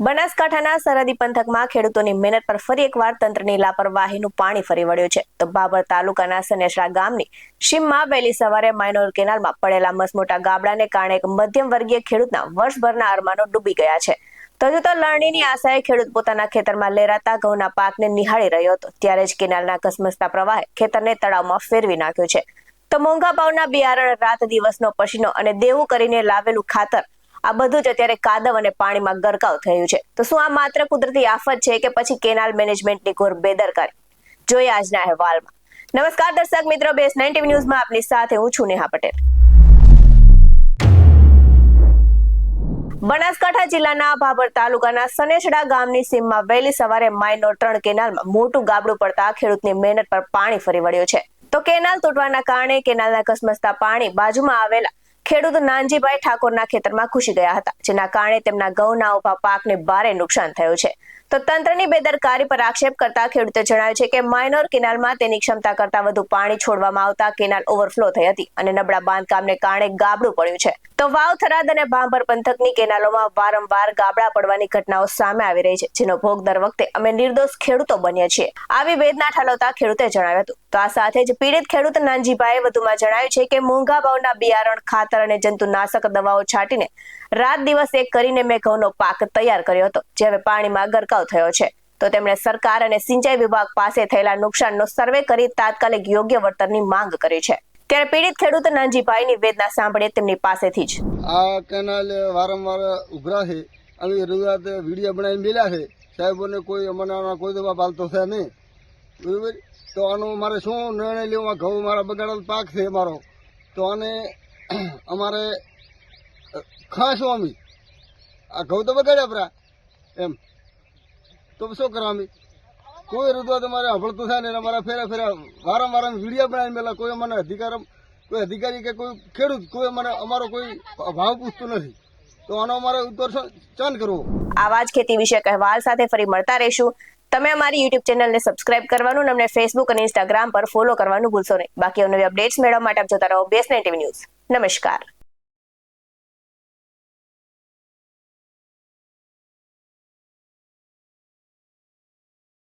બનાસકાંઠાના સરહદી પંથકમાં ખેડૂતોની મહેનત પર ફરી એકવાર તંત્રની લાપરવાહીનું પાણી ફરી વળ્યું છે. તો બાબર તાલુકાના સનેસરા ગામની સીમમાં વહેલી સવારે માઇનોર કેનાલમાં પડેલા મસમોટા ગાબડાને કારણે એક મધ્યમ વર્ગીય ખેડૂતના વર્ષભરના અરમાનો ડૂબી ગયા છે. તો લણણીની આશાએ ખેડૂત પોતાના ખેતરમાં લહેરાતા ઘઉંના પાકને નિહાળી રહ્યો હતો, ત્યારે જ કેનાલના ધસમસતા પ્રવાહે ખેતરને તળાવમાં ફેરવી નાખ્યું છે. તો મોંઘા ભાવના બિયારણ, રાત દિવસનો પસીનો અને દેવું કરીને લાવેલું ખાતર, આ બધું જ અત્યારે કાદવ અને પાણીમાં ગરકાવ થયું છે. તો શું આ માત્ર કુદરતી આફત છે કે પછી કેનાલ મેનેજમેન્ટની ઘોર બેદરકારી? જોઈએ આજના અહેવાલમાં. નમસ્કાર દર્શક મિત્રો, BS9 TV ન્યૂઝમાં આપની સાથે હું છું નેહા પટેલ. બનાસકાંઠા જિલ્લાના ભાભર તાલુકાના સનેસડા ગામની સીમમાં વહેલી સવારે માઇનોર 3 કેનાલમાં મોટું ગાબડું પડતા ખેડૂતની મહેનત પર પાણી ફરી વળ્યું છે. તો કેનાલ તૂટવાના કારણે કેનાલના ધસમસતા પાણી બાજુમાં આવેલા ખેડૂત નાનજીભાઈ ઠાકોરના ખેતરમાં ઘૂસી ગયા હતા, જેના કારણે તેમના ઘઉંના ઉભા પાકને ભારે નુકસાન થયું છે. તો તંત્રની બેદરકારી પર આક્ષેપ કરતા ખેડૂતે જણાવ્યું છે કે માઇનોર કેનાલમાં તેની ક્ષમતા કરતા વધુ પાણી છોડવામાં આવતા કેનાલ ઓવરફ્લો થઈ હતી અને નબળા બાંધકામને કારણે ગાબડું પડ્યું છે. તો વાવ, થરાદ અને ભાભર પંથકની કેનાલોમાં વારંવાર ગાબડા પડવાની ઘટનાઓ સામે આવી રહી છે, જેનો ભોગ દર વખતે અમે નિર્દોષ ખેડૂતો બન્યા છીએ, આવી વેદના ઠાલવતા ખેડૂતે જણાવ્યું હતું. તો આ સાથે જ પીડિત ખેડૂત નાનજીભાઈએ વધુમાં જણાવ્યું છે કે મોંઘા ભાવના બિયારણ, ખાતર અને જંતુનાશક દવાઓ છાંટીને રાત દિવસ એક કરીને મેં ઘઉંનો પાક તૈયાર કર્યો હતો, જે હવે પાણીમાં ગરકાવ થયો છે. તો તેમણે સરકાર અને સિંચાઈ વિભાગ પાસે થયેલા નુકસાનનો સર્વે કરી તાત્કાલિક યોગ્ય વળતરની માંગ કરી છે. ત્યારે પીડિત ખેડૂત નાનજીભાઈની વેદના સાંભળીએ તેમની પાસેથી જ. આ કેનાલ વારંવાર ઉભરા છે. અમે રવિવાર વિડીયો બનાવીને મેલ્યા છે. સાહેબોને કોઈ અમને કોઈ દવા પાલતો છે નહીં, બરોબર. તો આનો મારે શું નિર્ણય લેવો? ઘઉં મારા બગાડેલ પાક છે અમારો, તો આને અમારે ખાશું અમે. આ ઘઉં તો બગાડ્યા પરા એમ, તો શું કરવા અમે? કોઈ રજૂઆત અમારે હંભળતું થાય ને અમારા ફેરા વારંવાર વિડીયો બનાવી મેલા. કોઈ અમને કોઈ અધિકારી કે કોઈ ખેડૂત કોઈ અમને અમારો કોઈ ભાવ પૂછતું નથી. તો આનો અમારે ઉત્તર ચાંદ કરવો. આવા જ ખેતી વિષયક અહેવાલ સાથે ફરી મળતા રહીશું. તમે અમારી YouTube ચેનલને સબસ્ક્રાઇબ કરવાનું અને અમને Facebook અને Instagram પર ફોલો કરવાનું ભૂલશો નહીં. બાકી નવી અપડેટ્સ મેળવવા માટે આપ જોતા રહો BS9 TV ન્યૂઝ. નમસ્કાર.